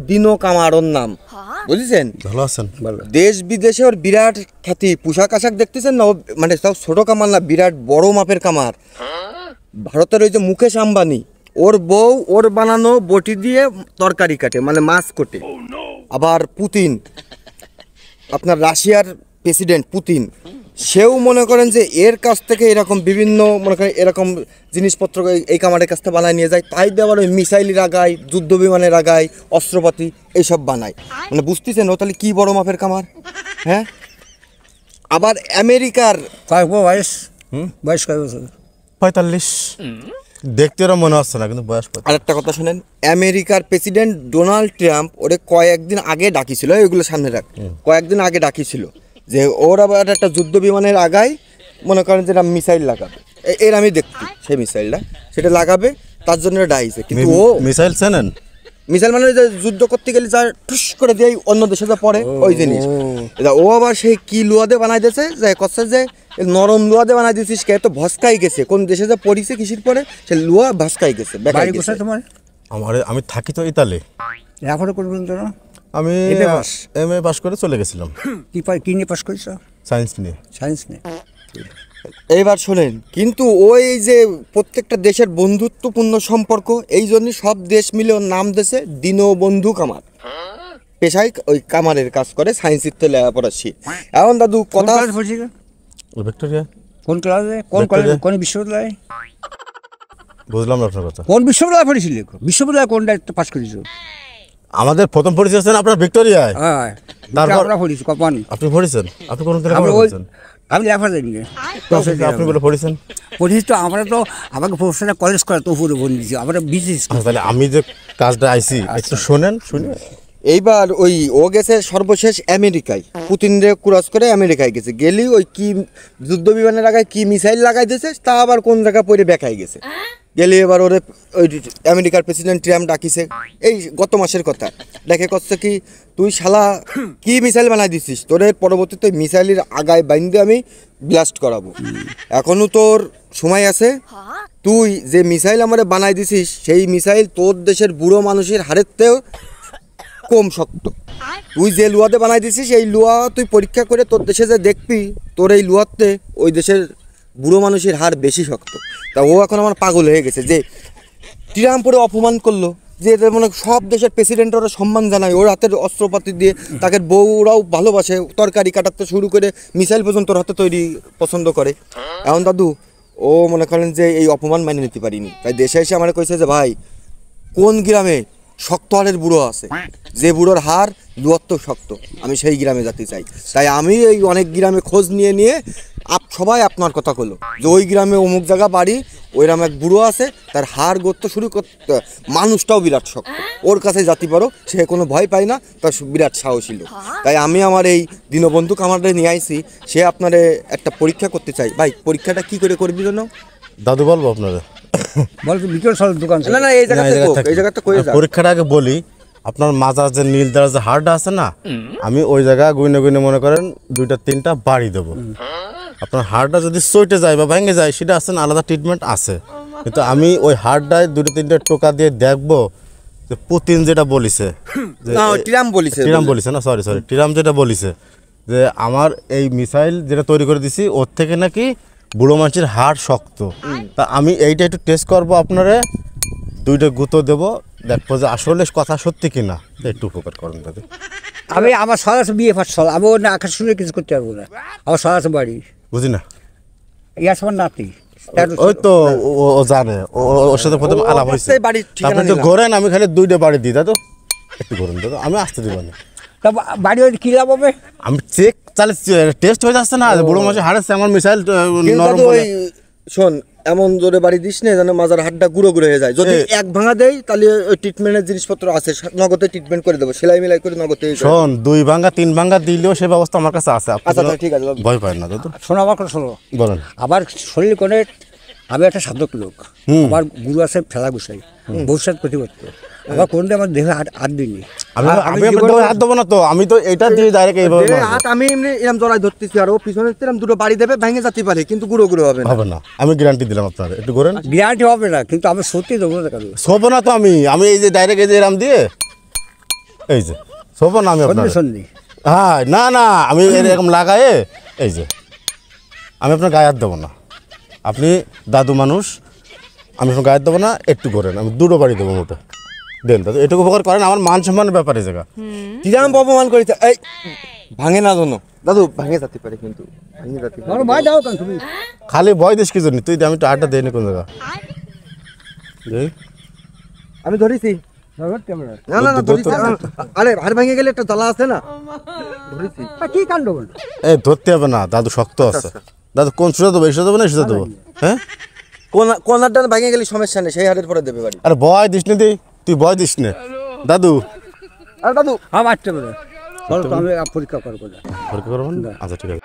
দিনো কামারোর নাম, বুঝেছেন? ভালো আছেন? দেশ বিদেশে ওর বিরাট খ্যাতি। পোশাক আশাক দেখতেছেন না, মানে সব ছোট কামার না, বিরাট বড় মাপের কামার। ভারতের ওই যে মুকেশ আম্বানি, ওর বউ ওর বানানো বটি দিয়ে তরকারি কাটে, মানে মাছ কোটে। আবার পুতিন, আপনার রাশিয়ার প্রেসিডেন্ট পুতিন, সেও মনে করেন যে এর কাছ থেকে এরকম বিভিন্ন মনে করেন এরকম জিনিসপত্র এই কামারের কাছ থেকে বানায় নিয়ে যায়। তাই দিয়ে আবার ওই মিসাইল লাগায়, যুদ্ধ বিমানে লাগায়, অস্ত্রপাতি এইসব বানায়। মানে বুঝতেছেন ও তাহলে কী বড় মাপের কামার? হ্যাঁ। আবার আমেরিকার বয়স বয়স কয় বছর? 45। দেখতে ওরা মনে হচ্ছে না, কিন্তু বয়স। আরেকটা কথা শোনেন, আমেরিকার প্রেসিডেন্ট ডোনাল্ড ট্রাম্প ওরে কয়েকদিন আগে ডাকিছিল, এগুলো সামনে রাখ, কয়েকদিন আগে ডাকিছিল যে ওর আবার একটা যুদ্ধ বিমানের আগায় মনে করেন যে মিসাইল লাগাবে। এর আমি দেখছি সেই মিসাইলটা, সেটা লাগাবে, তার জন্য ডাইছে। কিন্তু ও মিসাইল চেনেন? মিসাইল মানে যে যুদ্ধ করতে গেলে যা ঠুস করে দিয়ে অন্য দেশে যা পড়ে ওই জিনিস। ও আবার সেই কি লুয়াদে বানাই দিয়েছে, যে কচ্ছে যে নরম লুয়াদে বানাই দিয়েছিস, কে তো ভস্কাই গেছে, কোন দেশে যা পড়িছে কিসির পরে সে লুয়া ভস্কাই গেছে। তোমার? আমি থাকি তো ইতালি। এখনো করবেন তো না? আমি এমএ পাস করে চলে গেছিলাম। কি নিয়ে পাস করেছ? সায়েন্স নিয়ে। সায়েন্স নিয়ে। এইবার শোনেন, কিন্তু ওই যে প্রত্যেকটা দেশের বন্ধুত্বপূর্ণ সম্পর্ক, এই জন্যই সব দেশ মিলে ওর নাম দিয়েছে দীনবন্ধু কামার। পেশায় ওই কামারের কাজ করে, সায়েন্সের তো লেখাপড়া শিখ। এখন দাদু কথা ভিক্টোরিয়া। কোন ক্লাসে? কোন কলেজে? কোন বিশ্ববিদ্যালয়ে? বুঝলাম না আপনার কথা। কোন বিশ্ববিদ্যালয়ে পড়েছিল? বিশ্ববিদ্যালয়ে কোনটা পাস করেছো? আমাদের প্রথম পরিচয় আছেন আপনার ভিক্টোরিয়ায়। হ্যাঁ, তারপর আমরা পড়েছি কপান। আপনি পড়েছেন? আপনি কোন ক্লাসে পড়েছেন? আমি লেখা জানি না। আপনি বলে পড়েছেন? পড়েছি তো, আমরা তো আমাকে প্রফেশনাল কলেজ করা তো উপরে বলেছি, আমরা বিশেষ। তাহলে আমি যে কাজটা আইছি একটু শোনেন। শুনে এইবার ওই ও গেছে সর্বশেষ আমেরিকায়, পুতিনরে ক্রস করে আমেরিকায় গেছে। গেলি ওই কি যুদ্ধ বিমানের আগায় কি মিসাইল লাগাই দিয়েছে, তা আবার কোন জায়গায় পড়ে বেঁকাই গেছে। গেলে এবার ওরে ওই আমেরিকার প্রেসিডেন্ট ট্রাম্প ডাকিছে, এই গত মাসের কথা। দেখে করছে কি, তুই শালা কি মিসাইল বানাই দিছিস, তোরে পরবর্তীতে মিসাইলের আগায় বাইন্দে আমি ব্লাস্ট করাবো। এখনও তোর সময় আছে, তুই যে মিসাইল আমারে বানাই দিছিস সেই মিসাইল তোর দেশের বুড়ো মানুষের হাড়ের তেও কম শক্ত। তুই যে লুয়াতে বানাই দিছিস এই লুয়া তুই পরীক্ষা করে তোর দেশে যে দেখবি, তোর এই লুয়াতে ওই দেশের বুড়ো মানুষের হাড় বেশি শক্ত। তা ও এখন আমার পাগল হয়ে গেছে যে ট্রাম্পরে অপমান করলো, যে এদের মানে সব দেশের প্রেসিডেন্ট ওরা সম্মান জানায়, ওর হাতের অস্ত্রপাতি দিয়ে তাকে বউরাও ভালোবাসে, তরকারি কাটাতে শুরু করে মিসাইল পর্যন্ত ওর হাতে তৈরি পছন্দ করে। এখন দাদু ও মনে করেন যে এই অপমান মেনে নিতে পারিনি, তাই দেশে এসে আমার কইছে যে ভাই কোন গ্রামে শক্ত হাড়ের বুড়ো আছে, যে বুড়োর হাড় লুয়াত্ত শক্ত, আমি সেই গ্রামে যেতে চাই। তাই আমি এই অনেক গ্রামে খোঁজ নিয়ে নিয়ে সবাই আপনার কথা করলো যে ওই গ্রামে অমুক জায়গা বাড়ি, ওই গ্রামে এক বুড়ো আছে, তার হাড় গড়তে শুরু করতে, মানুষটাও বিরাট শক্ত, ওর কাছে যেতে পারো, সে কোনো ভয় পায় না, তার বিরাট সাহসী লোক। তাই আমি আমার এই দীনবন্ধু কামারে নিয়ে আইছি, সে আপনারে একটা পরীক্ষা করতে চাই। ভাই পরীক্ষাটা কি করে করবি জন্য দাদু বলবো আপনারা? না এই জায়গাটা পরীক্ষাটা আগে বলি। আপনার মাজার যে নীল দ্বারা যে হাড়টা আছে না, আমি ওই জায়গা গুইনে গুইনে মনে করেন 2টা 3টা বাড়ি দেবো। আপনার হাড়টা যদি চইটে যায় বা ভেঙে যায়, সেটা আছে না, আলাদা ট্রিটমেন্ট আছে। কিন্তু আমি ওই হাড়টায় 2টা 3টা টোকা দিয়ে দেখবো যে পুতিন যেটা বলিছে, ট্রাম্প বলিছে না, সরি ট্রাম্প যেটা বলিছে যে আমার এই মিসাইল যেটা তৈরি করে দিছি ওর থেকে নাকি বুড়ো মানুষের হাড় শক্ত। তা আমি এইটা একটু টেস্ট করবো, আপনারে 2টা গুঁতো দেবো, দেখবো যে আসলে কথা সত্যি কিনা। একটু উপকার করেন দাদু। আমি আমার সর আছে বিয়ে ফার্স্ট সল, আমি ওর না আকাশ শুনে কিছু করতে পারবো না। আমার সর আছে বাড়ি, বুঝি না, ইয়ার সবার নাতি ওই তো ও জানে, ওর সাথে প্রথম আলাপ হয়েছে। আপনি তো ঘোরেন, আমি খালি 2টা বাড়ি দিই দাদু, একটু ঘোরেন দাদু, আমি আসতে দিব না। বাড়ি হয়ে কি লাভ হবে? আমি চেক চালিয়ে টেস্ট হয়ে যাচ্ছে না, বুড়ো মাসে হারাচ্ছে আমার মিসাইল। শোন, এমন জোরে বাড়ি দিস না যেন মাজার হাড়টা গুঁড়ো গুঁড়ো হয়ে যায়। যদি এক ভাঙা দেয় তাহলে ওই ট্রিটমেন্টের জিনিসপত্র আছে, নগদে ট্রিটমেন্ট করে দেবো, সেলাই মিলাই করে নগদে। শোন, 2 ভাঙা 3 ভাঙা দিলেও সে ব্যবস্থা আমার কাছে আছে। আচ্ছা ঠিক আছে, ভয় পায় না দাদু। শোনো আমার কথা, শোনো বলেন। আবার শরীর কোনে, আমি একটা সাধক লোক, আমার গুরু আছে ফেলা গুছাই, ভবিষ্যৎ প্রতিপত্ত, আবার কোনটা আমার দেহে হাত দিইনি। আমি হাত দেবো না তো, আমি তো এটা দিয়ে ডাইরেক্ট এইভাবে হাত আমি এমনি এরকম জড়াই ধরতেছি, আর ও পিছনে এরকম 2টো বাড়ি দেবে, ভেঙে যেতে পারে, কিন্তু গুঁড়ো গুঁড়ো হবে না। আমি গ্যারান্টি দিলাম আপনার, একটু করেন। গ্যারান্টি হবে না, কিন্তু আমি সত্যি দেবো না। শোবো না তো আমি এই যে ডাইরেক্ট এই যে এরম দিয়ে এই যে শোভন আমি আপনার সন্ধি সন্ধি হ্যাঁ না না আমি এরকম লাগায়ে এই যে আমি আপনার গায়ে হাত দেবো না আপনি দাদু মানুষ আমি আপনার গায়ে হাত দেবো না একটু করেন আমি দুটো বাড়ি দেবো মোটে দেন দাদু এটুকু উপকার করেন আমার মান সম্মানের ব্যাপারে জায়গা কিরাম অপমান করেছে এই ভাঙে না জন্য দাদু ভাঙে যেতে পারে কিন্তু ভাঙে যেতে পারে। আমার ভাই দাও কেন তুমি খালি ভয় দিস কি জন্য তুই দে, আমি তো আটটা দেয়নি কোন জায়গা দেই আমি ধরেছি ধরতে আমরা না না না ধরেছি আরে হাড় ভেঙে গেলে একটা জ্বালা আছে না ধরেছি কি কাণ্ড বল এই ধরতে হবে না দাদু শক্ত আছে দাদু কোন সুজা দেবো এই সুজা দেবো না এই সুজা দেবো হ্যাঁ কোন হাড়টা ভেঙে গেলে সমস্যা নেই সেই হাড়ের পরে দেবে বাড়ি আরে ভয় দিস নে তুই ভয় দিস নে দাদু আরে দাদু আমার মারতে পারে চলো তো আমি পরীক্ষা করবো না পরীক্ষা করবেন আচ্ছা ঠিক আছে